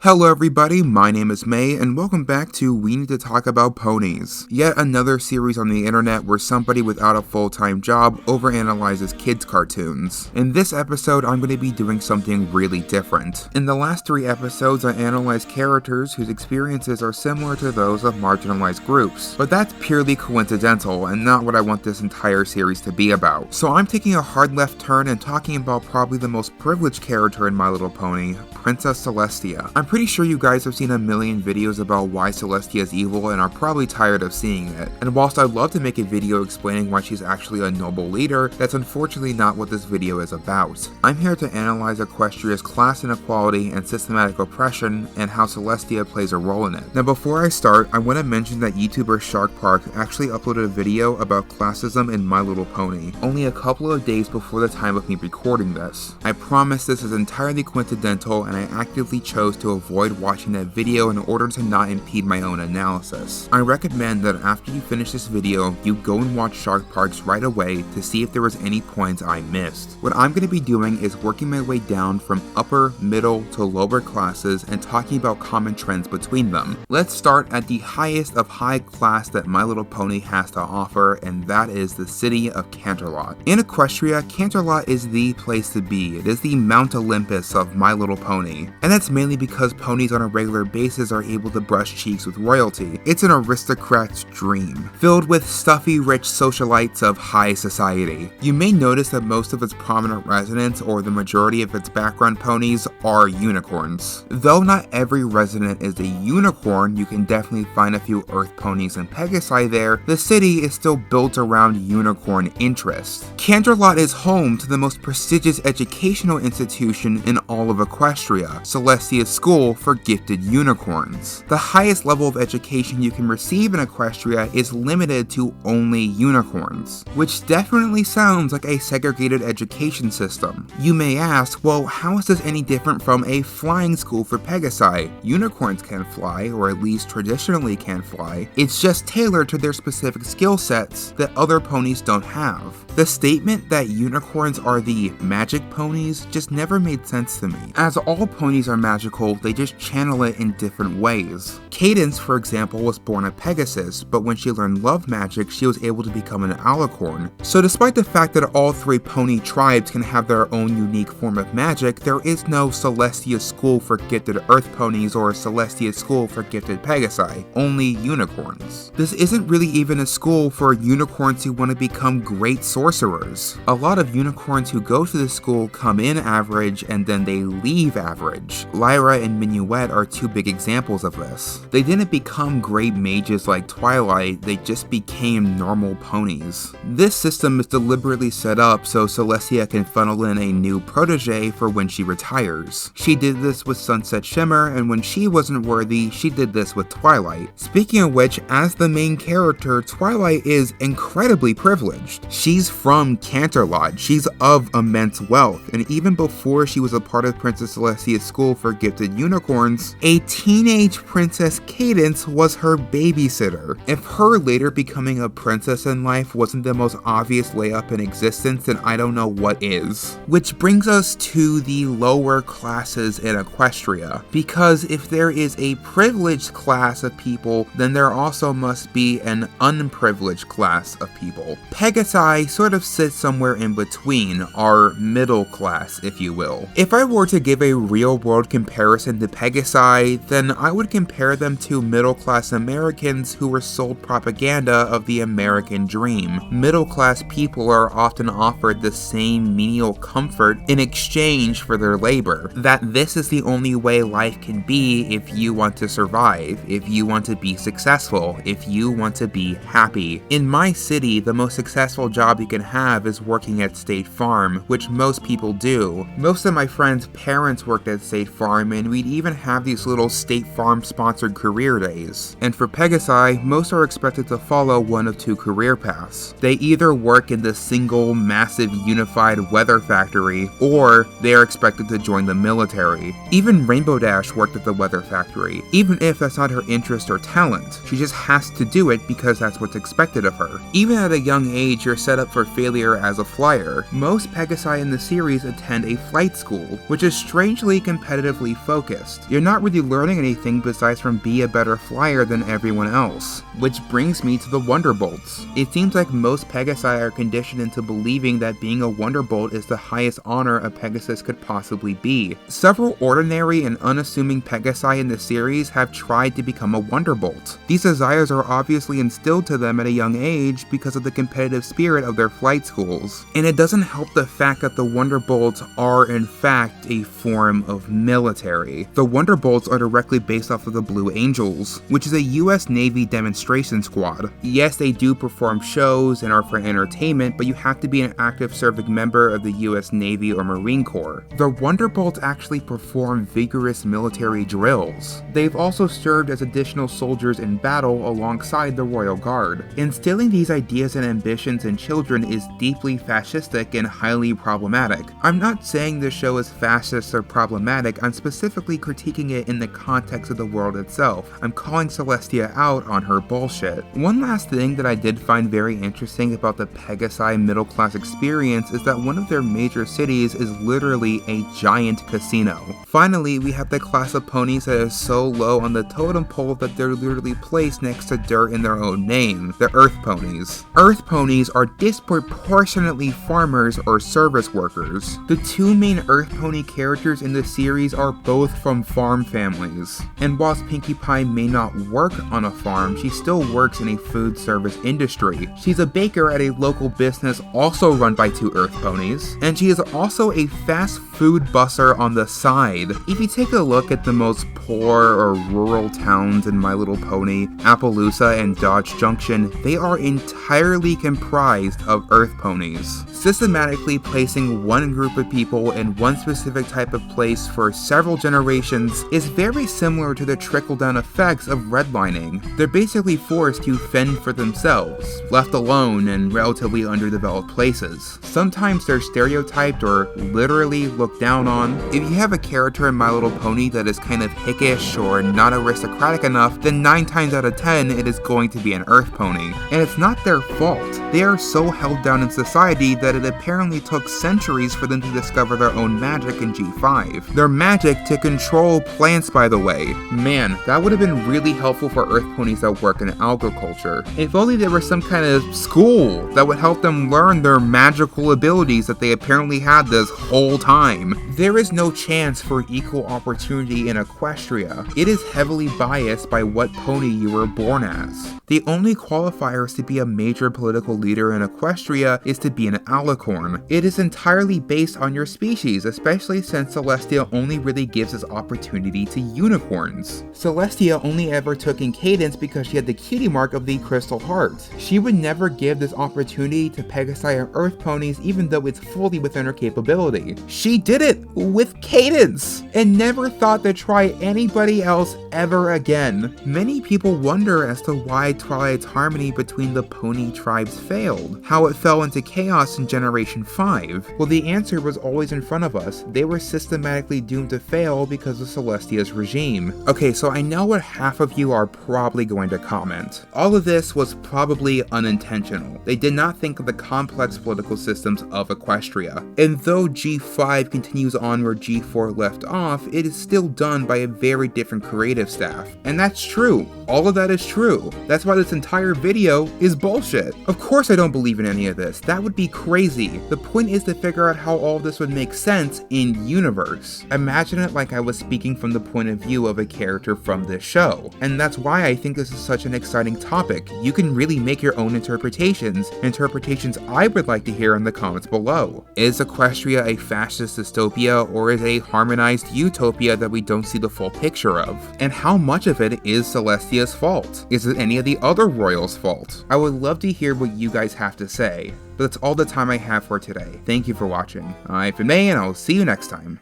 Hello everybody, my name is May, and welcome back to We Need to Talk About Ponies. Yet another series on the internet where somebody without a full-time job overanalyzes kids' cartoons. In this episode, I'm going to be doing something really different. In the last 3 episodes, I analyzed characters whose experiences are similar to those of marginalized groups, but that's purely coincidental and not what I want this entire series to be about. So I'm taking a hard left turn and talking about probably the most privileged character in My Little Pony, Princess Celestia. I'm pretty sure you guys have seen a million videos about why Celestia is evil and are probably tired of seeing it. And whilst I'd love to make a video explaining why she's actually a noble leader, that's unfortunately not what this video is about. I'm here to analyze Equestria's class inequality and systematic oppression and how Celestia plays a role in it. Now before I start, I want to mention that YouTuber Shark Park actually uploaded a video about classism in My Little Pony, only a couple of days before the time of me recording this. I promise this is entirely coincidental and I actively chose to avoid watching that video in order to not impede my own analysis. I recommend that after you finish this video, you go and watch Shark Park's right away to see if there was any points I missed. What I'm going to be doing is working my way down from upper, middle, to lower classes and talking about common trends between them. Let's start at the highest of high class that My Little Pony has to offer, and that is the city of Canterlot. In Equestria, Canterlot is the place to be. It is the Mount Olympus of My Little Pony, and that's mainly because ponies on a regular basis are able to brush cheeks with royalty. It's an aristocrat's dream, filled with stuffy rich socialites of high society. You may notice that most of its prominent residents, or the majority of its background ponies, are unicorns. Though not every resident is a unicorn, you can definitely find a few earth ponies and Pegasi there. The city is still built around unicorn interest. Canterlot is home to the most prestigious educational institution in all of Equestria, Celestia School for Gifted Unicorns. The highest level of education you can receive in Equestria is limited to only unicorns, which definitely sounds like a segregated education system. You may ask, well, how is this any different from a flying school for Pegasi? Unicorns can fly, or at least traditionally can fly. It's just tailored to their specific skill sets that other ponies don't have. The statement that unicorns are the magic ponies just never made sense to me. As all ponies are magical, they just channel it in different ways. Cadence, for example, was born a Pegasus, but when she learned love magic, she was able to become an alicorn. So despite the fact that all 3 pony tribes can have their own unique form of magic, there is no Celestia School for Gifted Earth Ponies or Celestia School for Gifted Pegasi, only unicorns. This isn't really even a school for unicorns who want to become great sorcerers. A lot of unicorns who go to the school come in average and then they leave average. Lyra and Minuet are 2 big examples of this. They didn't become great mages like Twilight, they just became normal ponies. This system is deliberately set up so Celestia can funnel in a new protege for when she retires. She did this with Sunset Shimmer, and when she wasn't worthy, she did this with Twilight. Speaking of which, as the main character, Twilight is incredibly privileged. She's from Canterlot, she's of immense wealth, and even before she was a part of Princess Celestia's School for Gifted Unicorns, a teenage Princess Cadence was her babysitter. If her later becoming a princess in life wasn't the most obvious layup in existence, then I don't know what is. Which brings us to the lower classes in Equestria, because if there is a privileged class of people, then there also must be an unprivileged class of people. Pegasi sort of sits somewhere in between, our middle class, if you will. If I were to give a real-world comparison to Pegasi, then I would compare them to middle-class Americans who were sold propaganda of the American dream. Middle-class people are often offered the same menial comfort in exchange for their labor. That this is the only way life can be if you want to survive, if you want to be successful, if you want to be happy. In my city, the most successful job you can have is working at State Farm, which most people do. Most of my friends' parents worked at State Farm, and we'd even have these little State Farm sponsored career days. And for Pegasi, most are expected to follow one of 2 career paths. They either work in the single, massive, unified weather factory, or they are expected to join the military. Even Rainbow Dash worked at the weather factory, even if that's not her interest or talent. She just has to do it because that's what's expected of her. Even at a young age, you're set up for failure as a flyer. Most Pegasi in the series attend a flight school, which is strangely competitively focused. focused. You're not really learning anything besides from be a better flyer than everyone else. Which brings me to the Wonderbolts. It seems like most Pegasi are conditioned into believing that being a Wonderbolt is the highest honor a Pegasus could possibly be. Several ordinary and unassuming Pegasi in the series have tried to become a Wonderbolt. These desires are obviously instilled to them at a young age because of the competitive spirit of their flight schools. And it doesn't help the fact that the Wonderbolts are in fact a form of military. The Wonderbolts are directly based off of the Blue Angels, which is a US Navy demonstration squad. Yes, they do perform shows and are for entertainment, but you have to be an active serving member of the US Navy or Marine Corps. The Wonderbolts actually perform vigorous military drills. They've also served as additional soldiers in battle alongside the Royal Guard. Instilling these ideas and ambitions in children is deeply fascistic and highly problematic. I'm not saying this show is fascist or problematic, I'm specifically critiquing it in the context of the world itself. I'm calling Celestia out on her bullshit. One last thing that I did find very interesting about the Pegasi middle class experience is that one of their major cities is literally a giant casino. Finally, we have the class of ponies that is so low on the totem pole that they're literally placed next to dirt in their own name, the Earth Ponies. Earth Ponies are disproportionately farmers or service workers. The two main Earth Pony characters in the series are both from farm families. And whilst Pinkie Pie may not work on a farm, she still works in a food service industry. She's a baker at a local business also run by two Earth Ponies, and she is also a fast food busser on the side. If you take a look at the most poor or rural towns in My Little Pony, Appaloosa and Dodge Junction, they are entirely comprised of Earth Ponies. Systematically placing one group of people in one specific type of place for several generations is very similar to the trickle-down effects of redlining. They're basically forced to fend for themselves, left alone in relatively underdeveloped places. Sometimes they're stereotyped or literally looked down on. If you have a character in My Little Pony that is kind of hickish or not aristocratic enough, then 9 times out of 10 it is going to be an Earth Pony. And it's not their fault. They are so held down in society that it apparently took centuries for them to discover their own magic in G5. Their magic to control plants, by the way. Man, that would have been really helpful for Earth Ponies that work in agriculture. If only there was some kind of school that would help them learn their magical abilities that they apparently had this whole time. There is no chance for equal opportunity in Equestria. It is heavily biased by what pony you were born as. The only qualifiers to be a major political leader in Equestria is to be an alicorn. It is entirely based on your species, especially since Celestia only really gives this opportunity to unicorns. Celestia only ever took in Cadence because she had the cutie mark of the Crystal Heart. She would never give this opportunity to Pegasi or Earth Ponies even though it's fully within her capability. She did it with Cadence and never thought to try anybody else ever again. Many people wonder as to why Twilight's harmony between the pony tribes failed, how it fell into chaos in Generation 5. Well, the answer was always in front of us. They were systematically doomed to fail because of Celestia's regime. Okay, so I know what half of you are probably going to comment. All of this was probably unintentional. They did not think of the complex political systems of Equestria. And though G5 continues on where G4 left off, it is still done by a very different creative staff. And that's true. All of that is true. That's why this entire video is bullshit. Of course I don't believe in any of this. That would be crazy. The point is to figure out how all of this would make sense in universe. Imagine it like I was speaking from the point of view of a character from this show. And that's why I think this is such an exciting topic. You can really make your own interpretations I would like to hear in the comments below. Is Equestria a fascist dystopia or is it a harmonized utopia that we don't see the full picture of? And how much of it is Celestia's fault? Is it any of the other royals' fault? I would love to hear what you guys have to say. But that's all the time I have for today. Thank you for watching. I've been May and I'll see you next time.